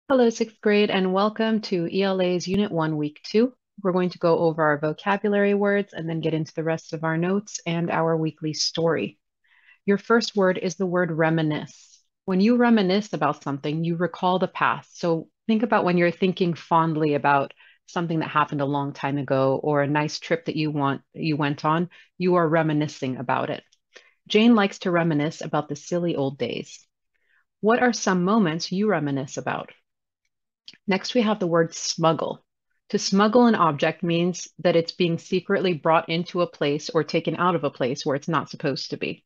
Hello, sixth grade, and welcome to ELA's Unit 1, Week 2. We're going to go over our vocabulary words and then get into the rest of our notes and our weekly story. Your first word is the word reminisce. When you reminisce about something, you recall the past. So think about when you're thinking fondly about something that happened a long time ago or a nice trip that you went on, you are reminiscing about it. Jane likes to reminisce about the silly old days. What are some moments you reminisce about? Next, we have the word smuggle. To smuggle an object means that it's being secretly brought into a place or taken out of a place where it's not supposed to be.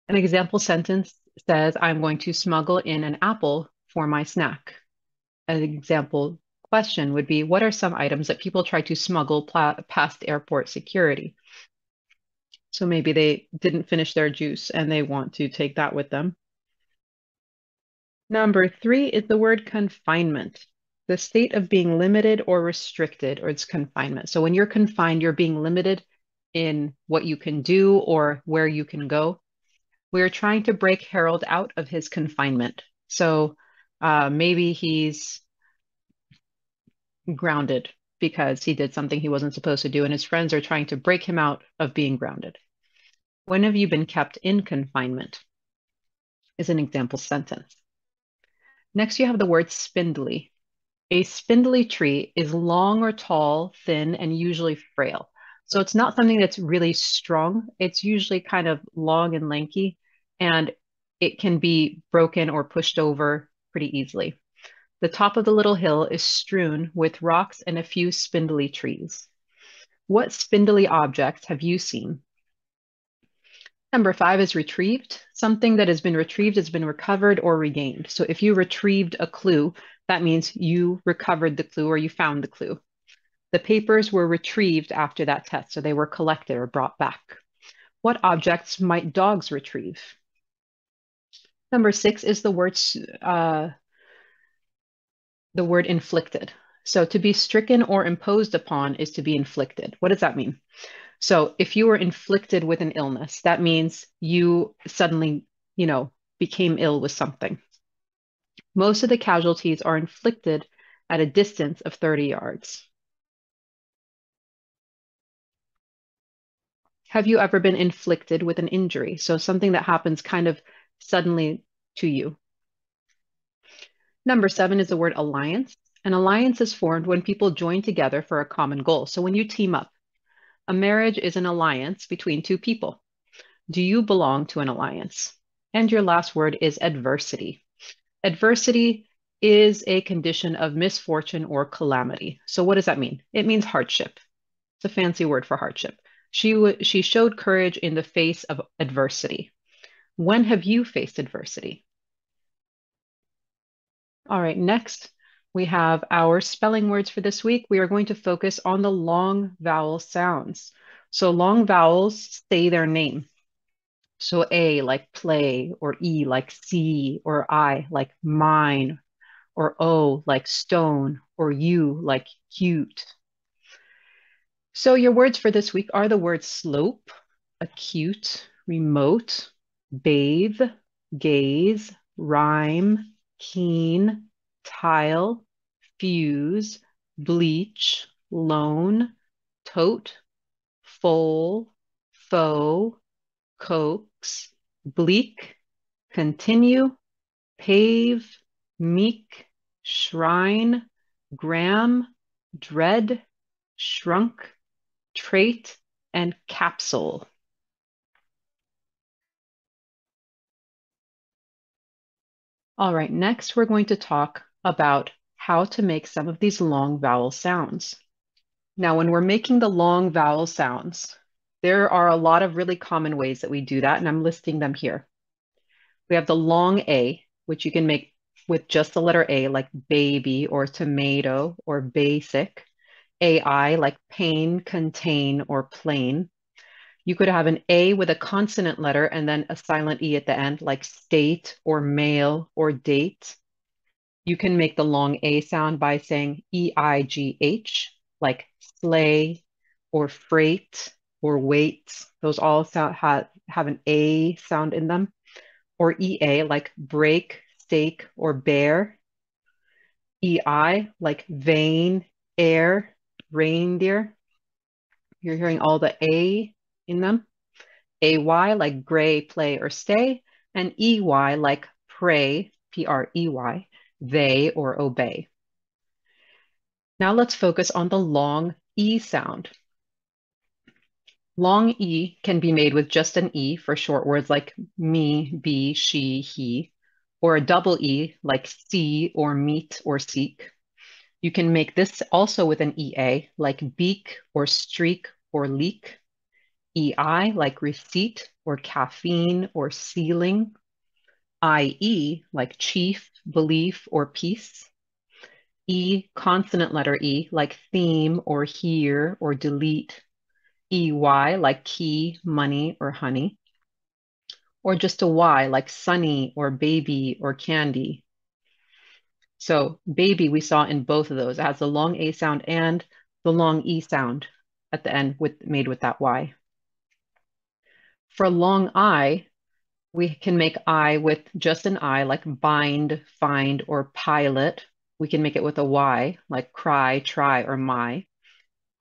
An example sentence says, I'm going to smuggle in an apple for my snack. An example question would be, what are some items that people try to smuggle past airport security? So maybe they didn't finish their juice and they want to take that with them. Number 3 is the word confinement, the state of being limited or restricted, or it's confinement. So when you're confined, you're being limited in what you can do or where you can go. We're trying to break Harold out of his confinement. So maybe he's grounded because he did something he wasn't supposed to do, and his friends are trying to break him out of being grounded. When have you been kept in confinement? Is an example sentence. Next, you have the word spindly. A spindly tree is long or tall, thin, and usually frail. So it's not something that's really strong. It's usually kind of long and lanky, and it can be broken or pushed over pretty easily. The top of the little hill is strewn with rocks and a few spindly trees. What spindly objects have you seen? Number 5 is retrieved. Something that has been retrieved has been recovered or regained. So if you retrieved a clue, that means you recovered the clue or you found the clue. The papers were retrieved after that test, so they were collected or brought back. What objects might dogs retrieve? Number 6 is the word inflicted. So to be stricken or imposed upon is to be inflicted. What does that mean? So if you were inflicted with an illness, that means you suddenly, became ill with something. Most of the casualties are inflicted at a distance of 30 yards. Have you ever been inflicted with an injury? So something that happens kind of suddenly to you. Number 7 is the word alliance. An alliance is formed when people join together for a common goal. So when you team up, a marriage is an alliance between two people. Do you belong to an alliance? And your last word is adversity. Adversity is a condition of misfortune or calamity. So what does that mean? It means hardship. It's a fancy word for hardship. She showed courage in the face of adversity. When have you faced adversity? All right, next we have our spelling words for this week. We are going to focus on the long vowel sounds. So long vowels say their name. So A like play, or E like see, or I like mine, or O like stone, or U like cute. So your words for this week are the words slope, acute, remote, bathe, gaze, rhyme, keen, tile, fuse, bleach, loan, tote, foal, foe, coax, bleak, continue, pave, meek, shrine, gram, dread, shrunk, trait, and capsule. All right, next we're going to talk about how to make some of these long vowel sounds. Now, when we're making the long vowel sounds, there are a lot of really common ways that we do that, and I'm listing them here. We have the long A, which you can make with just the letter A, like baby or tomato or basic. AI, like pain, contain, or plain. You could have an A with a consonant letter and then a silent E at the end, like state or male or date. You can make the long A sound by saying EIGH, like sleigh or freight or weight. Those all have an A sound in them. Or EA, like break, stake, or bear. EI, like vein, air, reindeer. You're hearing all the A in them. AY, like gray, play, or stay. And EY, like pray, PREY, they, or obey. Now let's focus on the long E sound. Long E can be made with just an E for short words like me, be, she, he, or a double E like see or meet or seek. You can make this also with an EA like beak or streak or leak. EI like receipt or caffeine or ceiling. IE like chief, belief, or peace. E consonant letter E like theme or hear or delete. EY like key, money, or honey. Or just a Y like sunny or baby or candy. So baby we saw in both of those. It has the long A sound and the long E sound at the end made with that Y. For long I, we can make I with just an I like bind, find, or pilot. We can make it with a Y like cry, try, or my.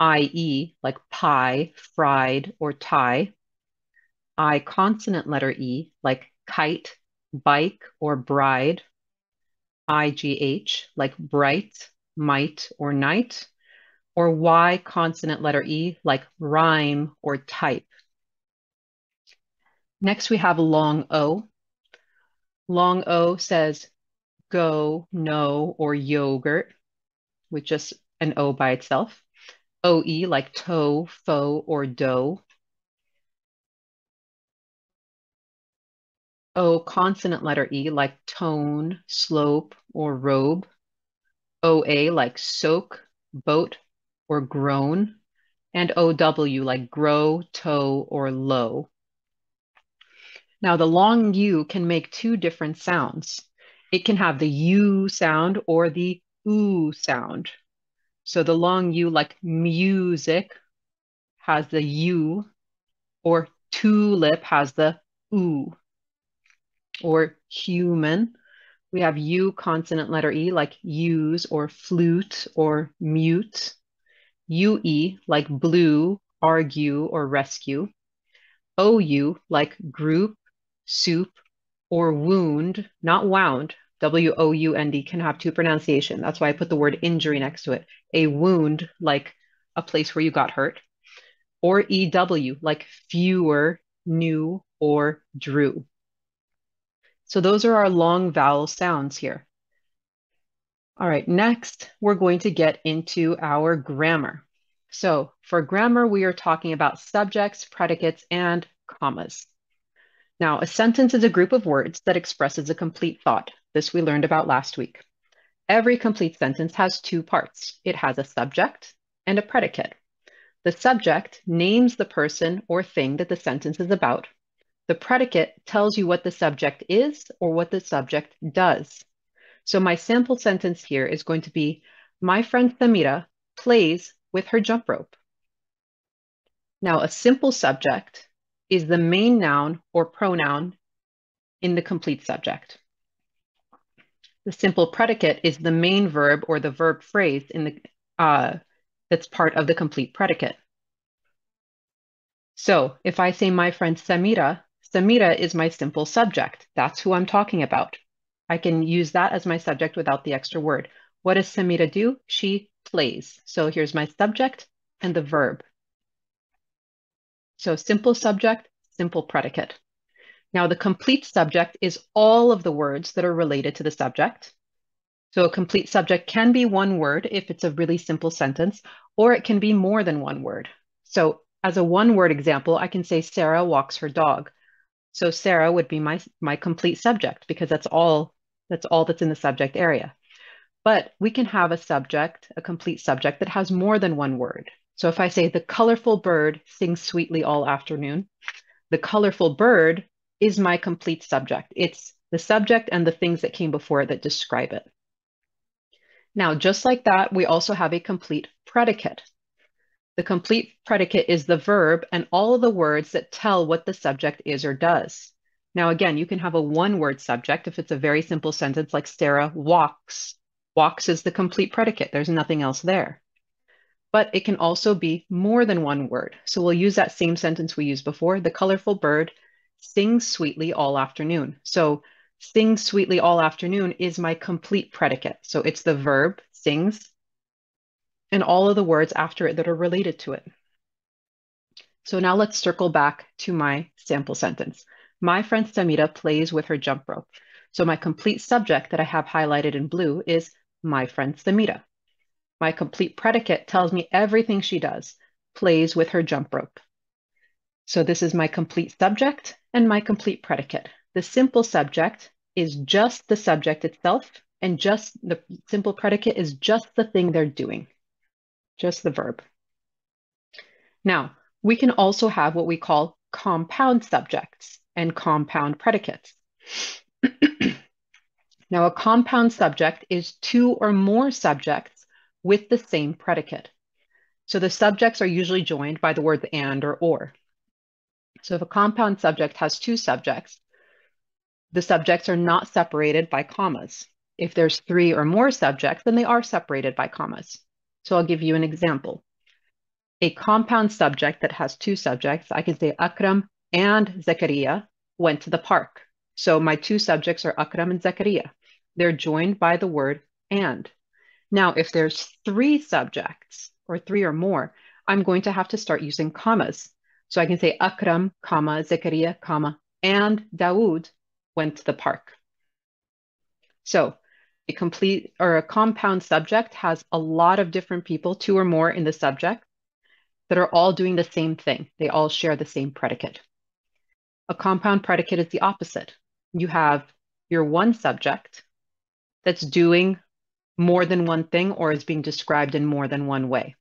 IE like pie, fried, or tie. I consonant letter E like kite, bike, or bride. IGH like bright, might, or night. Or Y consonant letter E like rhyme or type. Next we have long O. Long O says go, no, or yogurt with just an O by itself. OE like toe, foe, or dough. O consonant letter E like tone, slope, or robe. OA like soak, boat, or groan. And OW like grow, toe, or low. Now the long U can make two different sounds. It can have the U sound or the oo sound. So the long U like music has the U, or tulip has the oo. Or human, we have U consonant letter E like use or flute or mute. UE like blue, argue, or rescue. OU like group, soup, or wound, not wound. WOUND can have two pronunciation. That's why I put the word injury next to it. A wound like a place where you got hurt. Or EW like fewer, new, or drew. So those are our long vowel sounds here. All right, next we're going to get into our grammar. So for grammar, we are talking about subjects, predicates, and commas. Now, a sentence is a group of words that expresses a complete thought. This we learned about last week. Every complete sentence has two parts. It has a subject and a predicate. The subject names the person or thing that the sentence is about. The predicate tells you what the subject is or what the subject does. So my sample sentence here is going to be, my friend Samira plays with her jump rope. Now, a simple subject is the main noun or pronoun in the complete subject. The simple predicate is the main verb or the verb phrase in that's part of the complete predicate. So if I say my friend Samira, Samira is my simple subject. That's who I'm talking about. I can use that as my subject without the extra word. What does Samira do? She plays. So here's my subject and the verb. So simple subject, simple predicate. Now the complete subject is all of the words that are related to the subject. So a complete subject can be one word if it's a really simple sentence, or it can be more than one word. So as a one-word example, I can say Sarah walks her dog. So Sarah would be my complete subject because that's all that's in the subject area. But we can have a subject, a complete subject that has more than one word. So if I say the colorful bird sings sweetly all afternoon, the colorful bird is my complete subject. It's the subject and the things that came before it that describe it. Now, just like that, we also have a complete predicate. The complete predicate is the verb and all of the words that tell what the subject is or does. Now, again, you can have a one-word subject if it's a very simple sentence like Sarah walks. Walks is the complete predicate. There's nothing else there. But it can also be more than one word. So we'll use that same sentence we used before. The colorful bird sings sweetly all afternoon. So sings sweetly all afternoon is my complete predicate. So it's the verb sings and all of the words after it that are related to it. So now let's circle back to my sample sentence. My friend Samira plays with her jump rope. So my complete subject that I have highlighted in blue is my friend Samira. My complete predicate tells me everything she does, plays with her jump rope. So this is my complete subject and my complete predicate. The simple subject is just the subject itself, and just the simple predicate is just the thing they're doing, just the verb. Now, we can also have what we call compound subjects and compound predicates. Now, a compound subject is two or more subjects with the same predicate. So the subjects are usually joined by the words and or. So if a compound subject has two subjects, the subjects are not separated by commas. If there's three or more subjects, then they are separated by commas. So I'll give you an example. A compound subject that has two subjects, I can say Akram and Zakaria went to the park. So my two subjects are Akram and Zakaria. They're joined by the word and. Now, if there's three subjects or three or more, I'm going to have to start using commas. So I can say Akram, comma, Zakaria, comma, and Dawood went to the park. So a complete or a compound subject has a lot of different people, two or more in the subject, that are all doing the same thing. They all share the same predicate. A compound predicate is the opposite. You have your one subject that's doing more than one thing or is being described in more than one way.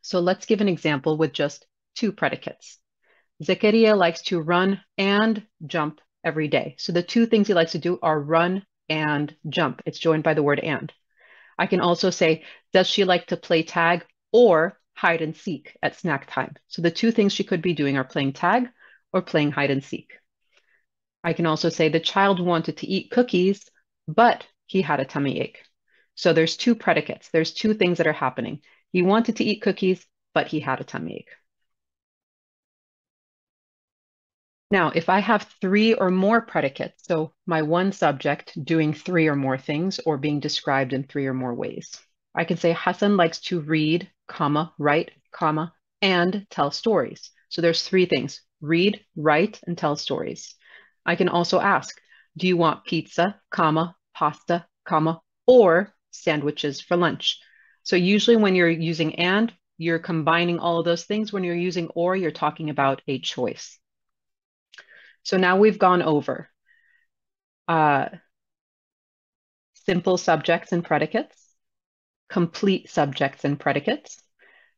So let's give an example with just two predicates. Zakaria likes to run and jump every day. So the two things he likes to do are run and jump. It's joined by the word and. I can also say, does she like to play tag or hide and seek at snack time? So the two things she could be doing are playing tag or playing hide and seek. I can also say the child wanted to eat cookies, but he had a tummy ache. So there's two predicates. There's two things that are happening. He wanted to eat cookies, but he had a tummy ache. Now, if I have three or more predicates, so my one subject doing three or more things or being described in three or more ways, I can say Hassan likes to read, comma, write, comma, and tell stories. So there's three things: read, write, and tell stories. I can also ask, do you want pizza, comma, pasta, comma, or sandwiches for lunch? So usually when you're using and, you're combining all of those things. When you're using or, you're talking about a choice. So now we've gone over uh, simple subjects and predicates, complete subjects and predicates,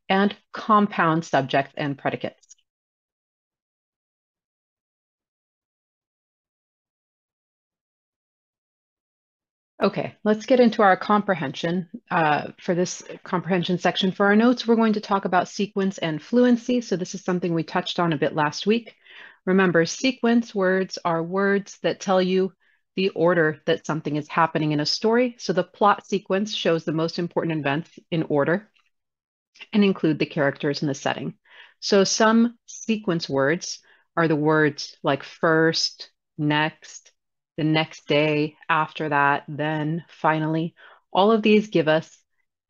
and compound subjects and predicates. Okay, let's get into our comprehension. For this comprehension section for our notes, we're going to talk about sequence and fluency. So this is something we touched on a bit last week. Remember, sequence words are words that tell you the order that something is happening in a story. So the plot sequence shows the most important events in order and include the characters in the setting. So some sequence words are the words like first, next, the next day, after that, then, finally. All of these give us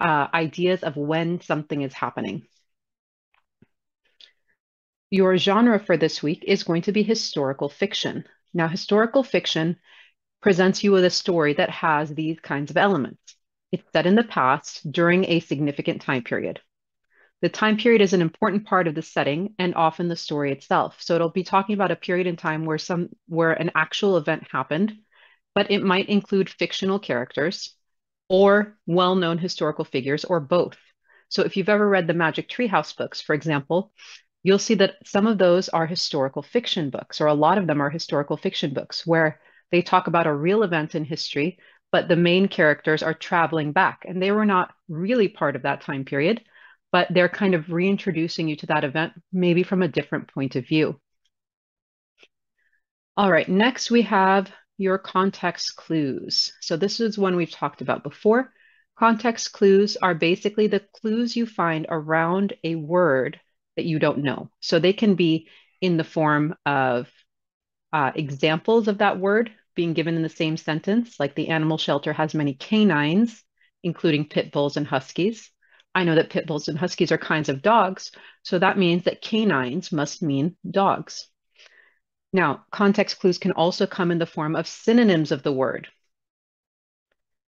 ideas of when something is happening. Your genre for this week is going to be historical fiction. Now, historical fiction presents you with a story that has these kinds of elements. It's set in the past during a significant time period. The time period is an important part of the setting and often the story itself. So it'll be talking about a period in time where an actual event happened, but it might include fictional characters or well-known historical figures or both. So if you've ever read the Magic Treehouse books, for example, you'll see that some of those are historical fiction books, or a lot of them are historical fiction books where they talk about a real event in history, but the main characters are traveling back and they were not really part of that time period, but they're kind of reintroducing you to that event, maybe from a different point of view. All right, next we have your context clues. So this is one we've talked about before. Context clues are basically the clues you find around a word that you don't know. So they can be in the form of examples of that word being given in the same sentence, like the animal shelter has many canines, including pit bulls and huskies. I know that pit bulls and huskies are kinds of dogs, so that means that canines must mean dogs. Now, context clues can also come in the form of synonyms of the word.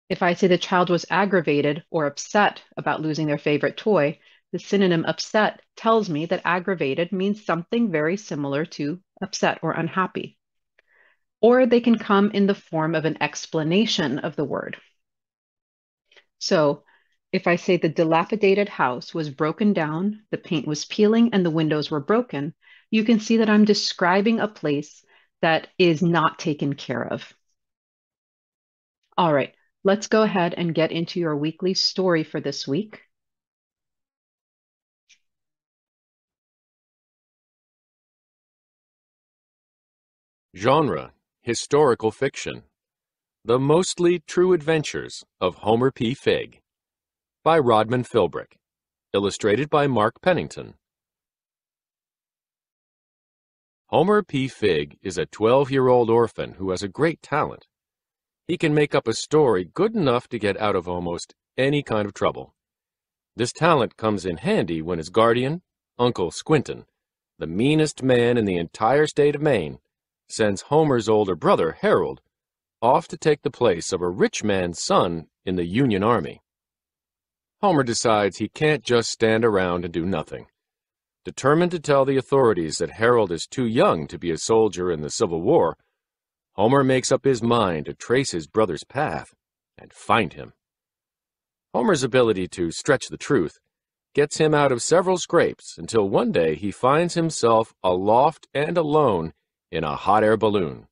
If I say the child was aggravated or upset about losing their favorite toy, the synonym upset tells me that aggravated means something very similar to upset or unhappy. Or they can come in the form of an explanation of the word. So if I say the dilapidated house was broken down, the paint was peeling, and the windows were broken, you can see that I'm describing a place that is not taken care of. All right, let's go ahead and get into your weekly story for this week. Genre: historical fiction. The Mostly True Adventures of Homer P. Figg by Rodman Philbrick. Illustrated by Mark Pennington. Homer P. Figg is a 12-year-old orphan who has a great talent. He can make up a story good enough to get out of almost any kind of trouble. This talent comes in handy when his guardian, Uncle Squinton, the meanest man in the entire state of Maine, sends Homer's older brother, Harold, off to take the place of a rich man's son in the Union Army. Homer decides he can't just stand around and do nothing. Determined to tell the authorities that Harold is too young to be a soldier in the Civil War, Homer makes up his mind to trace his brother's path and find him. Homer's ability to stretch the truth gets him out of several scrapes until one day he finds himself aloft and alone in a hot air balloon.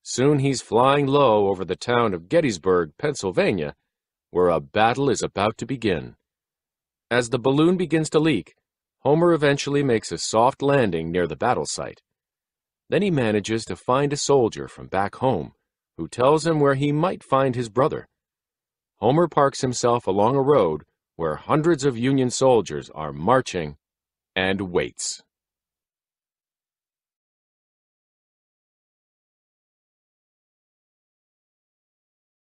Soon he's flying low over the town of Gettysburg, Pennsylvania, where a battle is about to begin. As the balloon begins to leak, Homer eventually makes a soft landing near the battle site. Then he manages to find a soldier from back home who tells him where he might find his brother. Homer parks himself along a road where hundreds of Union soldiers are marching and waits.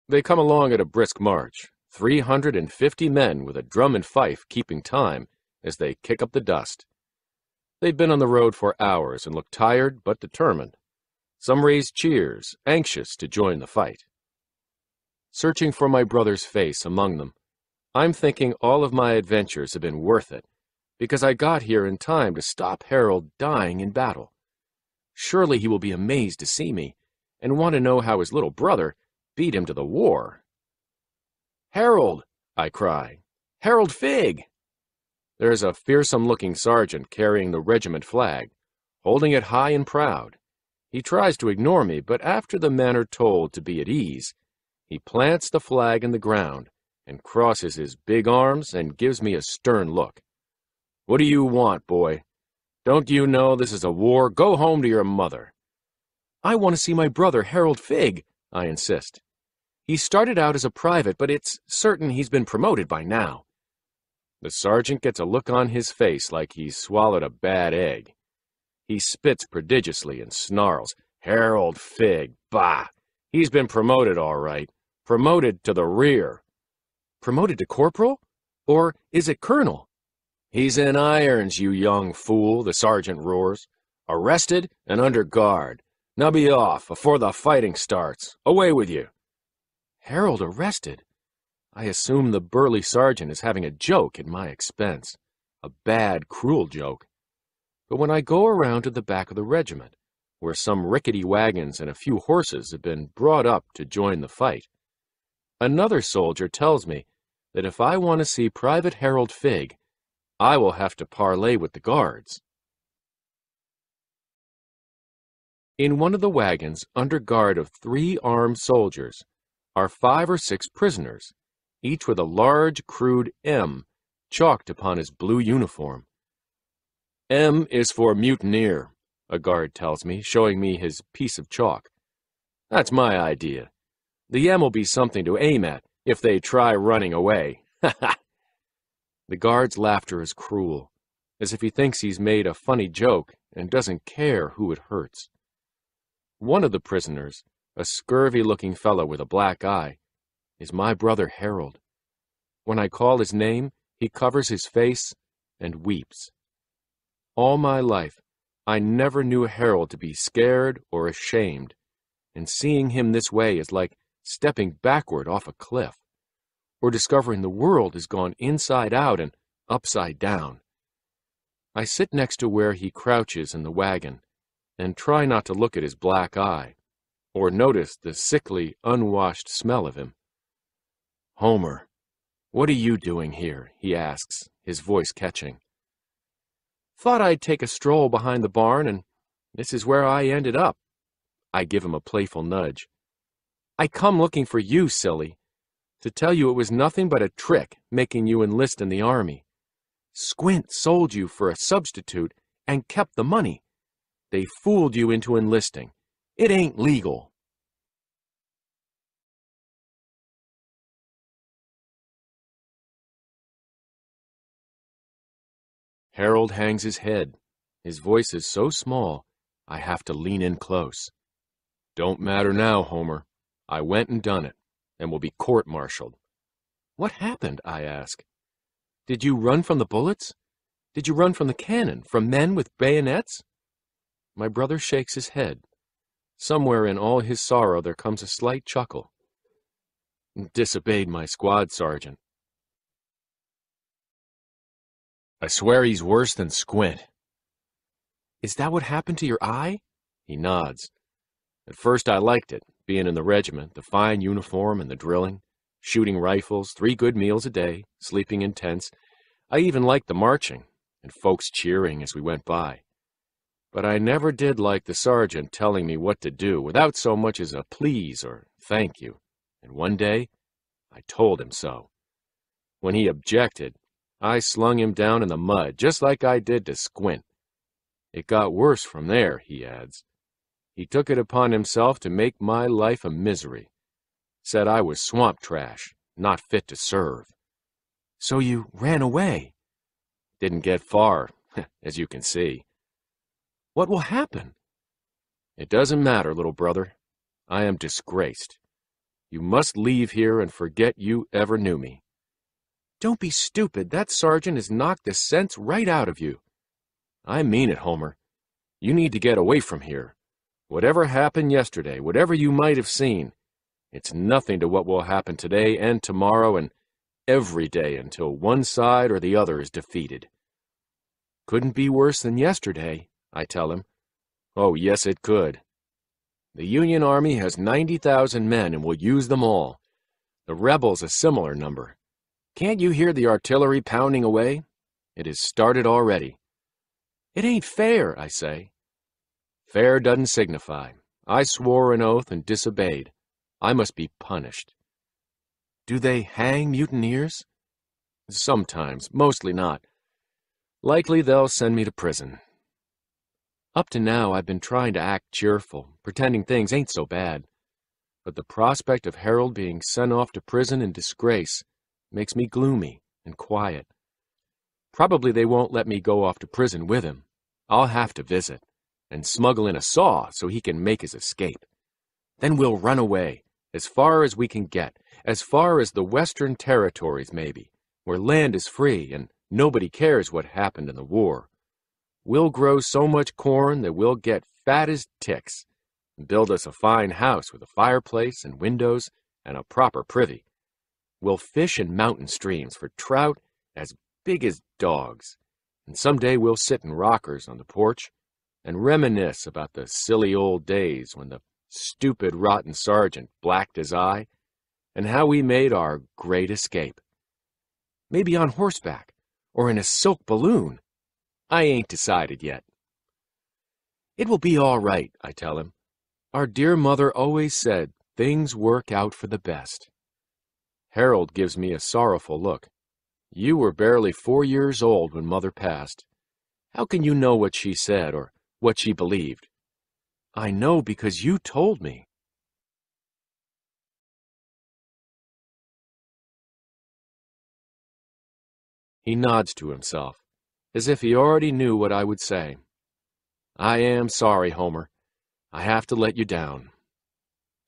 They come along at a brisk march, 350 men with a drum and fife keeping time as they kick up the dust. They've been on the road for hours and look tired but determined. Some raise cheers, anxious to join the fight. Searching for my brother's face among them, I'm thinking all of my adventures have been worth it, because I got here in time to stop Harold dying in battle. Surely he will be amazed to see me and want to know how his little brother beat him to the war. "Harold!" I cry. "Harold Figg!" There's a fearsome-looking sergeant carrying the regiment flag, holding it high and proud. He tries to ignore me, but after the men are told to be at ease, he plants the flag in the ground and crosses his big arms and gives me a stern look. "What do you want, boy? Don't you know this is a war? Go home to your mother." "I want to see my brother, Harold Figg," I insist. "He started out as a private, but it's certain he's been promoted by now." The sergeant gets a look on his face like he's swallowed a bad egg. He spits prodigiously and snarls, "Harold Figg, bah! He's been promoted all right. Promoted to the rear." "Promoted to corporal? Or is it colonel?" "He's in irons, you young fool," the sergeant roars. "Arrested and under guard. Now be off before the fighting starts. Away with you." Harold arrested? I assume the burly sergeant is having a joke at my expense. A bad, cruel joke. But when I go around to the back of the regiment, where some rickety wagons and a few horses have been brought up to join the fight, another soldier tells me that if I want to see Private Harold Figg, I will have to parley with the guards. In one of the wagons, under guard of 3 armed soldiers, are 5 or 6 prisoners, each with a large, crude M chalked upon his blue uniform. "M is for mutineer," a guard tells me, showing me his piece of chalk. That's my idea. The M will be something to aim at if they try running away. Ha ha! The guard's laughter is cruel, as if he thinks he's made a funny joke and doesn't care who it hurts. One of the prisoners, a scurvy-looking fellow with a black eye, is my brother Harold. When I call his name, he covers his face and weeps. All my life, I never knew Harold to be scared or ashamed, and seeing him this way is like stepping backward off a cliff, or discovering the world has gone inside out and upside down. I sit next to where he crouches in the wagon and try not to look at his black eye or notice the sickly, unwashed smell of him. "Homer, what are you doing here?" he asks, his voice catching. "Thought I'd take a stroll behind the barn, and this is where I ended up." I give him a playful nudge. "I come looking for you, silly, to tell you it was nothing but a trick making you enlist in the army. Squint sold you for a substitute and kept the money. They fooled you into enlisting. It ain't legal." Harold hangs his head. His voice is so small, I have to lean in close. "Don't matter now, Homer. I went and done it, and will be court-martialed." "What happened?" I ask. "Did you run from the bullets? Did you run from the cannon, from men with bayonets?" My brother shakes his head. Somewhere in all his sorrow there comes a slight chuckle. "Disobeyed my squad sergeant." "I swear he's worse than Squint." "Is that what happened to your eye?" He nods. "At first I liked it, being in the regiment, the fine uniform and the drilling, shooting rifles, 3 good meals a day, sleeping in tents. I even liked the marching, and folks cheering as we went by. But I never did like the sergeant telling me what to do without so much as a please or thank you, and one day I told him so. When he objected, I slung him down in the mud, just like I did to Squint. It got worse from there," he adds. "He took it upon himself to make my life a misery. Said I was swamp trash, not fit to serve." "So you ran away?" "Didn't get far, as you can see." "What will happen?" "It doesn't matter, little brother. I am disgraced. You must leave here and forget you ever knew me." "Don't be stupid. That sergeant has knocked the sense right out of you." "I mean it, Homer. You need to get away from here. Whatever happened yesterday, whatever you might have seen, it's nothing to what will happen today and tomorrow and every day until one side or the other is defeated." "Couldn't be worse than yesterday," I tell him. "Oh, yes, it could. The Union Army has 90,000 men and will use them all. The rebels a similar number. Can't you hear the artillery pounding away? It has started already." "It ain't fair," I say. "Fair doesn't signify. I swore an oath and disobeyed. I must be punished." "Do they hang mutineers?" "Sometimes, mostly not. Likely they'll send me to prison." Up to now, I've been trying to act cheerful, pretending things ain't so bad. But the prospect of Harold being sent off to prison in disgrace makes me gloomy and quiet. Probably they won't let me go off to prison with him. I'll have to visit, and smuggle in a saw so he can make his escape. Then we'll run away, as far as we can get, as far as the Western Territories maybe, where land is free and nobody cares what happened in the war. We'll grow so much corn that we'll get fat as ticks, and build us a fine house with a fireplace and windows and a proper privy. We'll fish in mountain streams for trout as big as dogs, and someday we'll sit in rockers on the porch and reminisce about the silly old days when the stupid, rotten sergeant blacked his eye, and how we made our great escape. Maybe on horseback, or in a silk balloon. I ain't decided yet." "It will be all right," I tell him. "Our dear mother always said things work out for the best." Harold gives me a sorrowful look. "You were barely 4 years old when Mother passed. How can you know what she said or what she believed?" "I know because you told me." He nods to himself, as if he already knew what I would say. I am sorry, Homer. I have to let you down.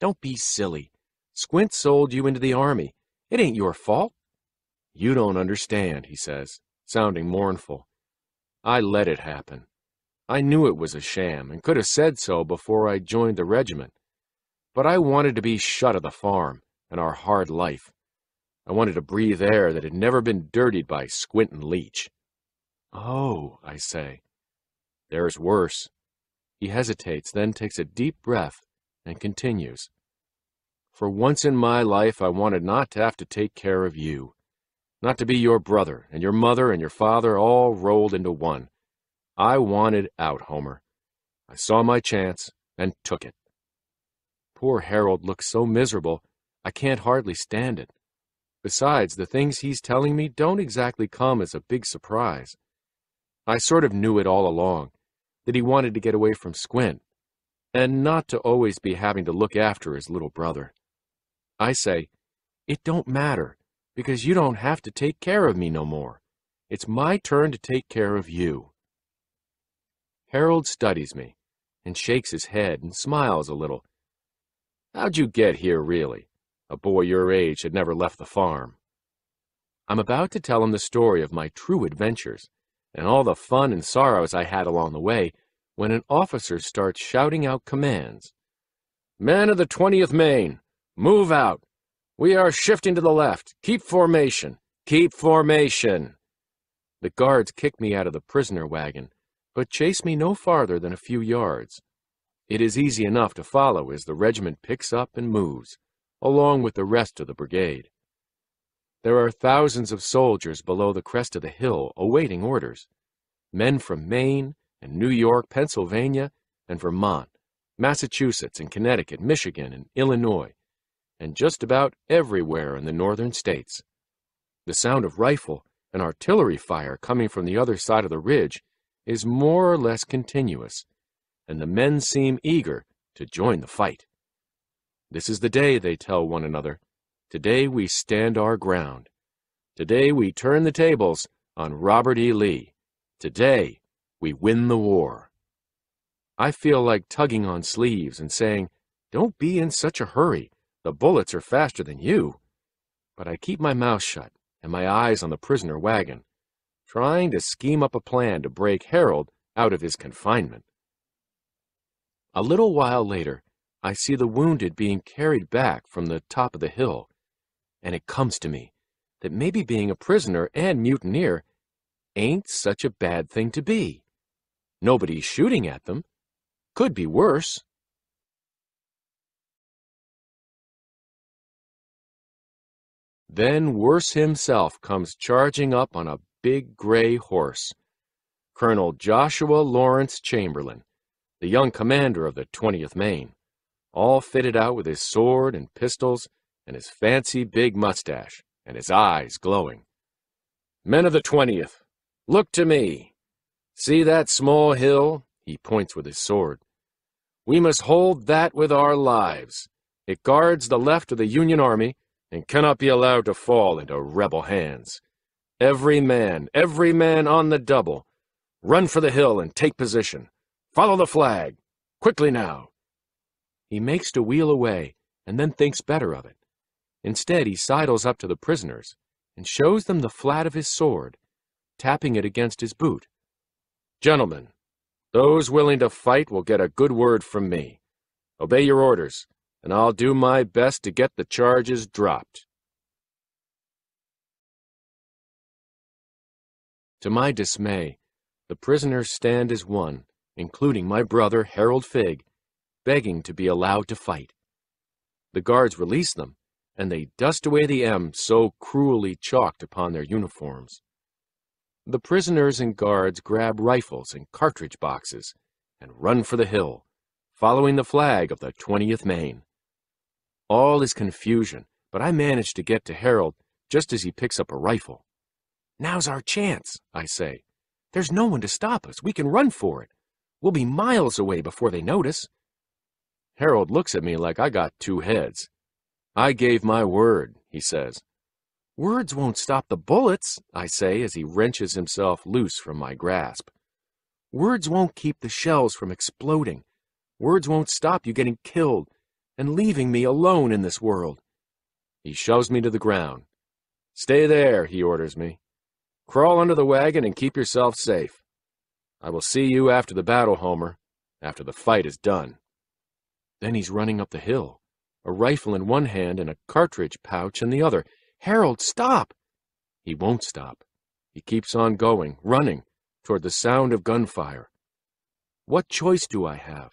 Don't be silly. Squint sold you into the Army. It ain't your fault. You don't understand, he says, sounding mournful. I let it happen. I knew it was a sham and could have said so before I joined the regiment. But I wanted to be shut of the farm and our hard life. I wanted to breathe air that had never been dirtied by Squint and Leach. Oh, I say. There's worse. He hesitates, then takes a deep breath and continues. For once in my life, I wanted not to have to take care of you. Not to be your brother and your mother and your father all rolled into one. I wanted out, Homer. I saw my chance and took it. Poor Harold looks so miserable, I can't hardly stand it. Besides, the things he's telling me don't exactly come as a big surprise. I sort of knew it all along, that he wanted to get away from Squint, and not to always be having to look after his little brother. I say, it don't matter, because you don't have to take care of me no more. It's my turn to take care of you. Harold studies me, and shakes his head and smiles a little. How'd you get here, really? A boy your age had never left the farm. I'm about to tell him the story of my true adventures, and all the fun and sorrows I had along the way, when an officer starts shouting out commands. Men of the 20th Maine, move out. We are shifting to the left. Keep formation. Keep formation. The guards kick me out of the prisoner wagon, but chase me no farther than a few yards. It is easy enough to follow as the regiment picks up and moves, along with the rest of the brigade. There are thousands of soldiers below the crest of the hill awaiting orders. Men from Maine and New York, Pennsylvania, and Vermont, Massachusetts and Connecticut, Michigan and Illinois, and just about everywhere in the northern states. The sound of rifle and artillery fire coming from the other side of the ridge is more or less continuous, and the men seem eager to join the fight. This is the day, they tell one another. Today we stand our ground. Today we turn the tables on Robert E. Lee. Today we win the war. I feel like tugging on sleeves and saying, don't be in such a hurry. The bullets are faster than you. But I keep my mouth shut and my eyes on the prisoner wagon, trying to scheme up a plan to break Harold out of his confinement. A little while later, I see the wounded being carried back from the top of the hill, and it comes to me that maybe being a prisoner and mutineer ain't such a bad thing to be. Nobody's shooting at them. Could be worse. Then Worse himself comes charging up on a big gray horse. Colonel Joshua Lawrence Chamberlain, the young commander of the 20th Maine, all fitted out with his sword and pistols and his fancy big mustache and his eyes glowing. Men of the 20th, look to me. See that small hill? He points with his sword. We must hold that with our lives. It guards the left of the Union Army and cannot be allowed to fall into rebel hands. Every man on the double. Run for the hill and take position. Follow the flag. Quickly now. He makes to wheel away and then thinks better of it. Instead, he sidles up to the prisoners and shows them the flat of his sword, tapping it against his boot. Gentlemen, those willing to fight will get a good word from me. Obey your orders, and I'll do my best to get the charges dropped. To my dismay, the prisoners stand as one, including my brother Harold Figg, begging to be allowed to fight. The guards release them, and they dust away the M so cruelly chalked upon their uniforms. The prisoners and guards grab rifles and cartridge boxes and run for the hill, following the flag of the 20th Maine. All is confusion, but I manage to get to Harold just as he picks up a rifle. Now's our chance, I say. There's no one to stop us. We can run for it. We'll be miles away before they notice. Harold looks at me like I got two heads. I gave my word, he says. Words won't stop the bullets, I say as he wrenches himself loose from my grasp. Words won't keep the shells from exploding. Words won't stop you getting killed and leaving me alone in this world. He shoves me to the ground. Stay there, he orders me. Crawl under the wagon and keep yourself safe. I will see you after the battle, Homer, after the fight is done. Then he's running up the hill, a rifle in one hand and a cartridge pouch in the other. Harold, stop! He won't stop. He keeps on going, running, toward the sound of gunfire. What choice do I have?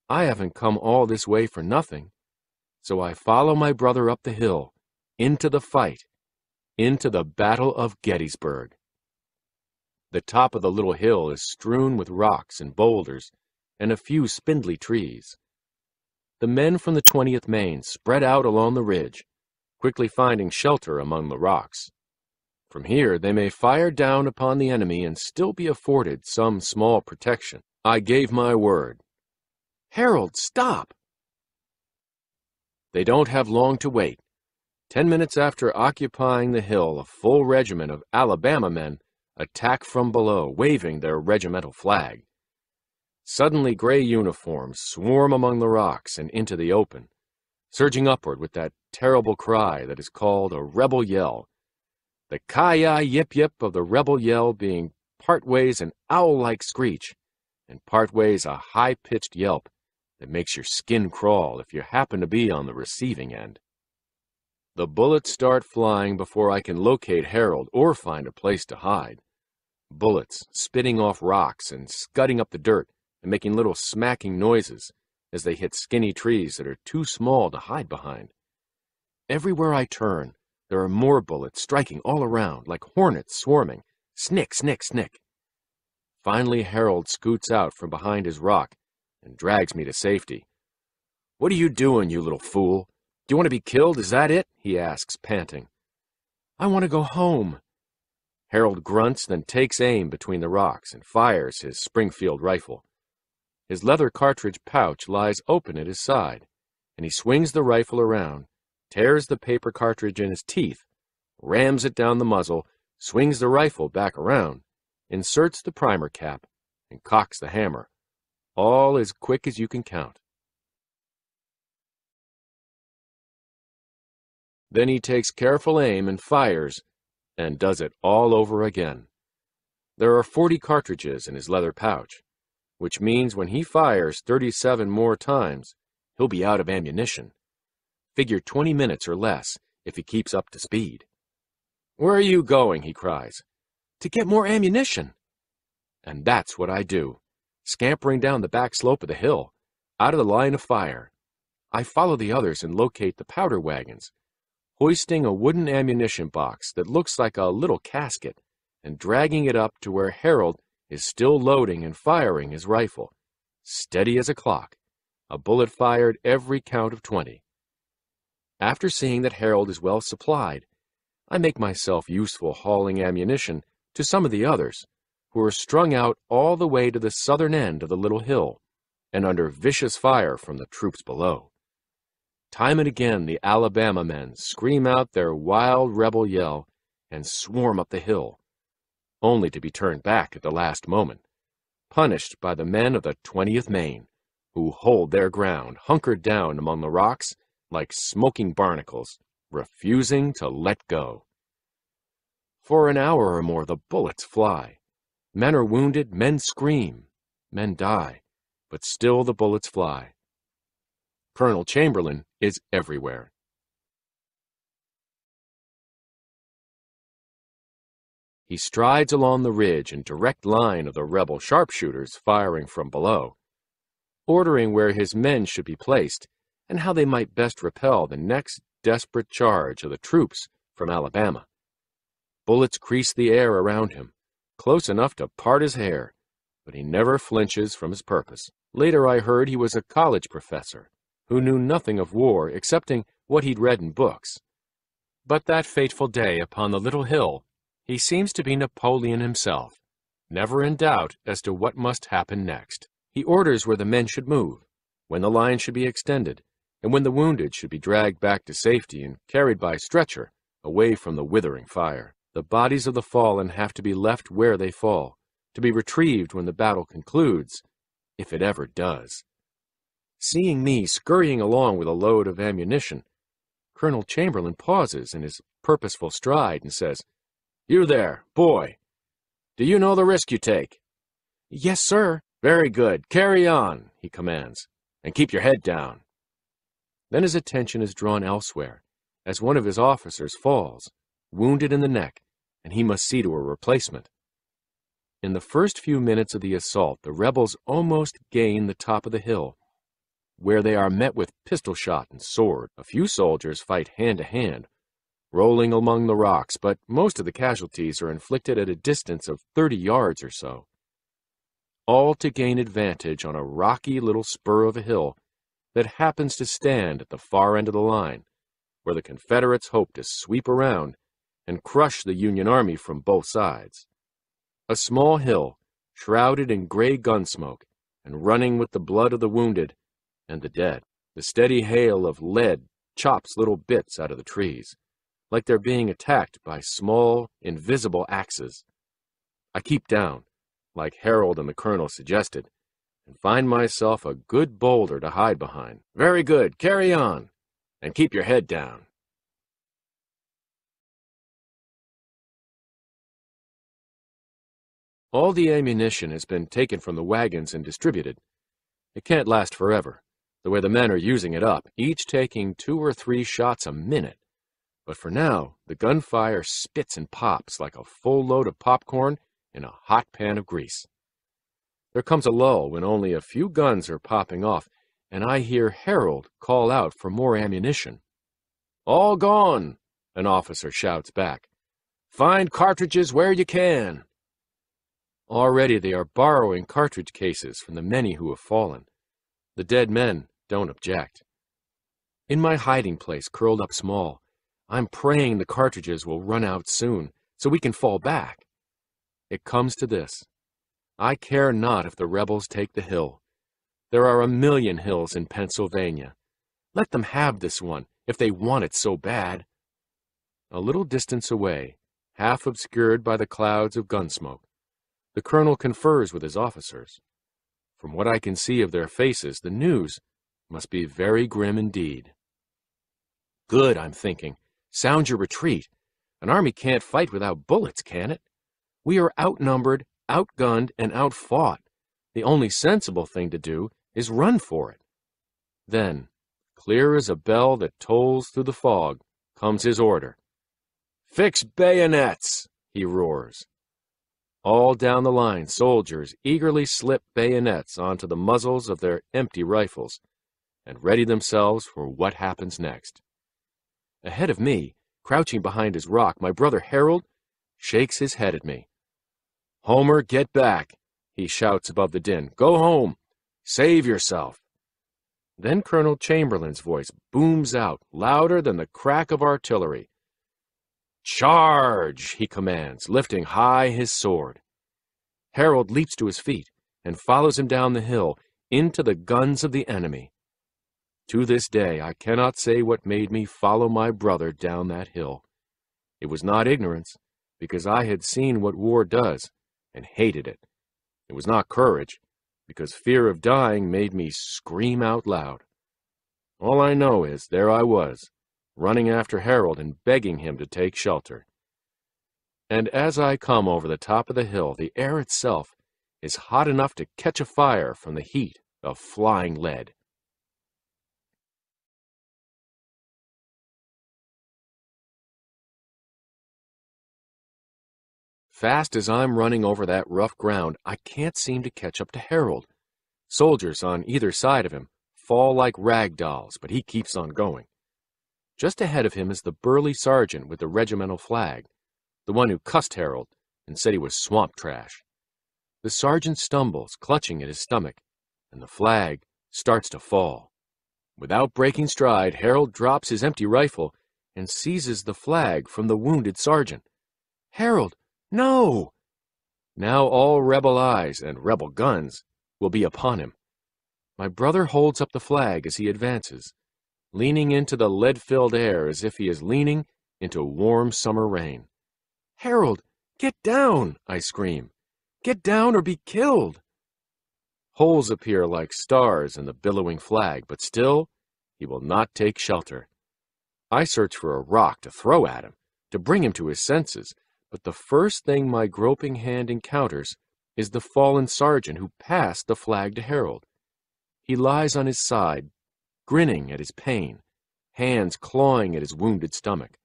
I haven't come all this way for nothing. So I follow my brother up the hill, into the fight, into the Battle of Gettysburg. The top of the little hill is strewn with rocks and boulders and a few spindly trees. The men from the 20th Maine spread out along the ridge, quickly finding shelter among the rocks. From here they may fire down upon the enemy and still be afforded some small protection. I gave my word. Harold, stop! They don't have long to wait. 10 minutes after occupying the hill, a full regiment of Alabama men attack from below, waving their regimental flag. Suddenly gray uniforms swarm among the rocks and into the open, surging upward with that terrible cry that is called a rebel yell, the ki-yi-yip-yip of the rebel yell being partways an owl-like screech and partways a high-pitched yelp that makes your skin crawl if you happen to be on the receiving end. The bullets start flying before I can locate Harold or find a place to hide. Bullets spitting off rocks and scudding up the dirt and making little smacking noises as they hit skinny trees that are too small to hide behind. Everywhere I turn, there are more bullets striking all around like hornets swarming. Snick, snick, snick. Finally, Harold scoots out from behind his rock and drags me to safety. What are you doing, you little fool? Do you want to be killed? Is that it? He asks, panting. I want to go home. Harold grunts, then takes aim between the rocks and fires his Springfield rifle. His leather cartridge pouch lies open at his side, and he swings the rifle around, tears the paper cartridge in his teeth, rams it down the muzzle, swings the rifle back around, inserts the primer cap, and cocks the hammer, all as quick as you can count. Then he takes careful aim and fires, and does it all over again. There are 40 cartridges in his leather pouch, which means when he fires 37 more times, he'll be out of ammunition. Figure 20 minutes or less if he keeps up to speed. Where are you going? He cries. To get more ammunition. And that's what I do, scampering down the back slope of the hill, out of the line of fire. I follow the others and locate the powder wagons, hoisting a wooden ammunition box that looks like a little casket and dragging it up to where Harold is still loading and firing his rifle, steady as a clock, a bullet fired every count of 20. After seeing that Harold is well supplied, I make myself useful hauling ammunition to some of the others, who are strung out all the way to the southern end of the little hill and under vicious fire from the troops below. Time and again the Alabama men scream out their wild rebel yell and swarm up the hill, only to be turned back at the last moment, punished by the men of the 20th Maine, who hold their ground, hunkered down among the rocks like smoking barnacles, refusing to let go. For an hour or more the bullets fly. Men are wounded, men scream, men die, but still the bullets fly. Colonel Chamberlain is everywhere. He strides along the ridge in direct line of the rebel sharpshooters firing from below, ordering where his men should be placed and how they might best repel the next desperate charge of the troops from Alabama. Bullets crease the air around him, close enough to part his hair, but he never flinches from his purpose. Later I heard he was a college professor who knew nothing of war excepting what he'd read in books. But that fateful day upon the little hill, he seems to be Napoleon himself, never in doubt as to what must happen next. He orders where the men should move, when the line should be extended, and when the wounded should be dragged back to safety and carried by stretcher away from the withering fire. The bodies of the fallen have to be left where they fall, to be retrieved when the battle concludes, if it ever does. Seeing me scurrying along with a load of ammunition, Colonel Chamberlain pauses in his purposeful stride and says, "You there, boy, do you know the risk you take?" "Yes, sir." "Very good. Carry on," he commands, "and keep your head down." Then his attention is drawn elsewhere, as one of his officers falls, wounded in the neck, and he must see to a replacement. In the first few minutes of the assault, the rebels almost gain the top of the hill, where they are met with pistol shot and sword. A few soldiers fight hand to hand, rolling among the rocks, but most of the casualties are inflicted at a distance of 30 yards or so, all to gain advantage on a rocky little spur of a hill that happens to stand at the far end of the line, where the Confederates hope to sweep around and crush the Union Army from both sides. A small hill, shrouded in gray gun smoke and running with the blood of the wounded and the dead. The steady hail of lead chops little bits out of the trees, like they're being attacked by small, invisible axes. I keep down, like Harold and the Colonel suggested, and find myself a good boulder to hide behind. "Very good. Carry on, and keep your head down." All the ammunition has been taken from the wagons and distributed. It can't last forever, the way the men are using it up, each taking 2 or 3 shots a minute. But for now, the gunfire spits and pops like a full load of popcorn in a hot pan of grease. There comes a lull when only a few guns are popping off, and I hear Harold call out for more ammunition. "All gone," an officer shouts back. "Find cartridges where you can." Already they are borrowing cartridge cases from the many who have fallen. The dead men don't object. In my hiding place, curled up small, I'm praying the cartridges will run out soon, so we can fall back. It comes to this. I care not if the rebels take the hill. There are 1,000,000 hills in Pennsylvania. Let them have this one, if they want it so bad. A little distance away, half obscured by the clouds of gun smoke, the colonel confers with his officers. From what I can see of their faces, the news must be very grim indeed. Good, I'm thinking. Sound your retreat. An army can't fight without bullets, can it? We are outnumbered, outgunned, and outfought. The only sensible thing to do is run for it. Then, clear as a bell that tolls through the fog, comes his order. "Fix bayonets," he roars. All down the line, soldiers eagerly slip bayonets onto the muzzles of their empty rifles and ready themselves for what happens next. Ahead of me, crouching behind his rock, my brother Harold shakes his head at me. "Homer, get back," he shouts above the din. "Go home. Save yourself." Then Colonel Chamberlain's voice booms out, louder than the crack of artillery. "Charge!" he commands, lifting high his sword. Harold leaps to his feet and follows him down the hill into the guns of the enemy. To this day, I cannot say what made me follow my brother down that hill. It was not ignorance, because I had seen what war does and hated it. It was not courage, because fear of dying made me scream out loud. All I know is there I was, running after Harold and begging him to take shelter. And as I come over the top of the hill, the air itself is hot enough to catch a fire from the heat of flying lead. Fast as I'm running over that rough ground, I can't seem to catch up to Harold. Soldiers on either side of him fall like rag dolls, but he keeps on going. Just ahead of him is the burly sergeant with the regimental flag, the one who cussed Harold and said he was swamp trash. The sergeant stumbles, clutching at his stomach, and the flag starts to fall. Without breaking stride, Harold drops his empty rifle and seizes the flag from the wounded sergeant. "Harold, no!" Now all rebel eyes and rebel guns will be upon him. My brother holds up the flag as he advances, leaning into the lead-filled air as if he is leaning into warm summer rain. "Harold, get down!" I scream. "Get down or be killed!" Holes appear like stars in the billowing flag, but still he will not take shelter. I search for a rock to throw at him, to bring him to his senses, but the first thing my groping hand encounters is the fallen sergeant who passed the flag to Harold. He lies on his side, grinning at his pain, hands clawing at his wounded stomach.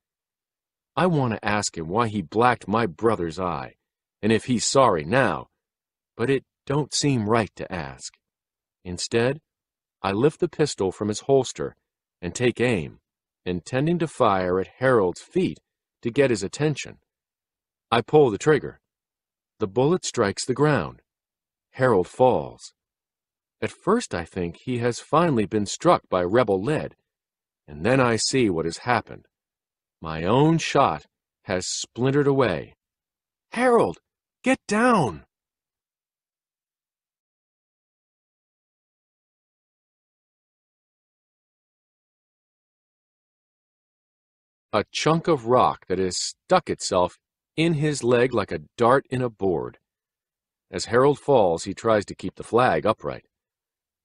I want to ask him why he blacked my brother's eye, and if he's sorry now, but it don't seem right to ask. Instead, I lift the pistol from his holster and take aim, intending to fire at Harold's feet to get his attention. I pull the trigger. The bullet strikes the ground. Harold falls. At first I think he has finally been struck by rebel lead, and then I see what has happened. My own shot has splintered away. "Harold, get down!" A chunk of rock that has stuck itself in his leg like a dart in a board. As Harold falls, he tries to keep the flag upright.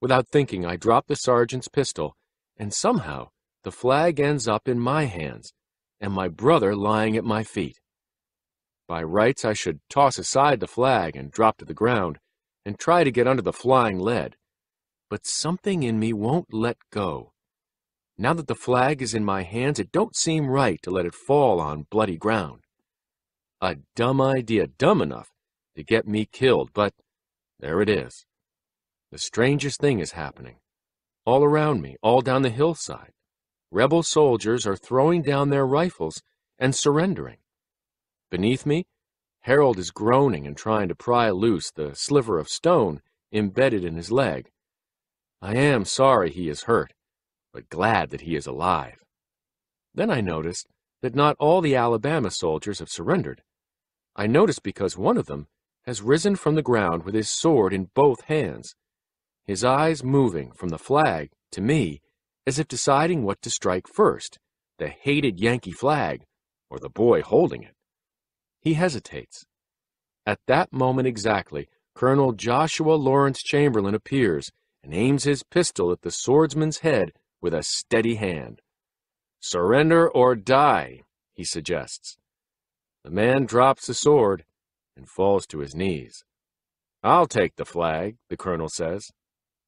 Without thinking, I drop the sergeant's pistol, and somehow the flag ends up in my hands, and my brother lying at my feet. By rights, I should toss aside the flag and drop to the ground, and try to get under the flying lead. But something in me won't let go. Now that the flag is in my hands, it don't seem right to let it fall on bloody ground. A dumb idea, dumb enough to get me killed, but there it is. The strangest thing is happening. All around me, all down the hillside, rebel soldiers are throwing down their rifles and surrendering. Beneath me, Harold is groaning and trying to pry loose the sliver of stone embedded in his leg. I am sorry he is hurt, but glad that he is alive. Then I noticed that not all the Alabama soldiers have surrendered. I noticed because one of them has risen from the ground with his sword in both hands, his eyes moving from the flag to me as if deciding what to strike first, the hated Yankee flag or the boy holding it. He hesitates. At that moment exactly, Colonel Joshua Lawrence Chamberlain appears and aims his pistol at the swordsman's head with a steady hand. "Surrender or die," he suggests. The man drops the sword and falls to his knees. "I'll take the flag," the colonel says.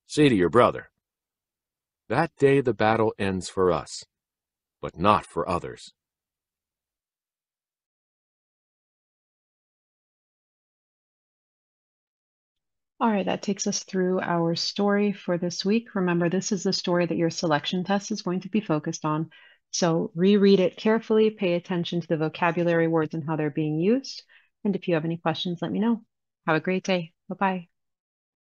"See to your brother." That day the battle ends for us, but not for others. All right, that takes us through our story for this week. Remember, this is the story that your selection test is going to be focused on. So reread it carefully, pay attention to the vocabulary words and how they're being used. And if you have any questions, let me know. Have a great day. Bye-bye.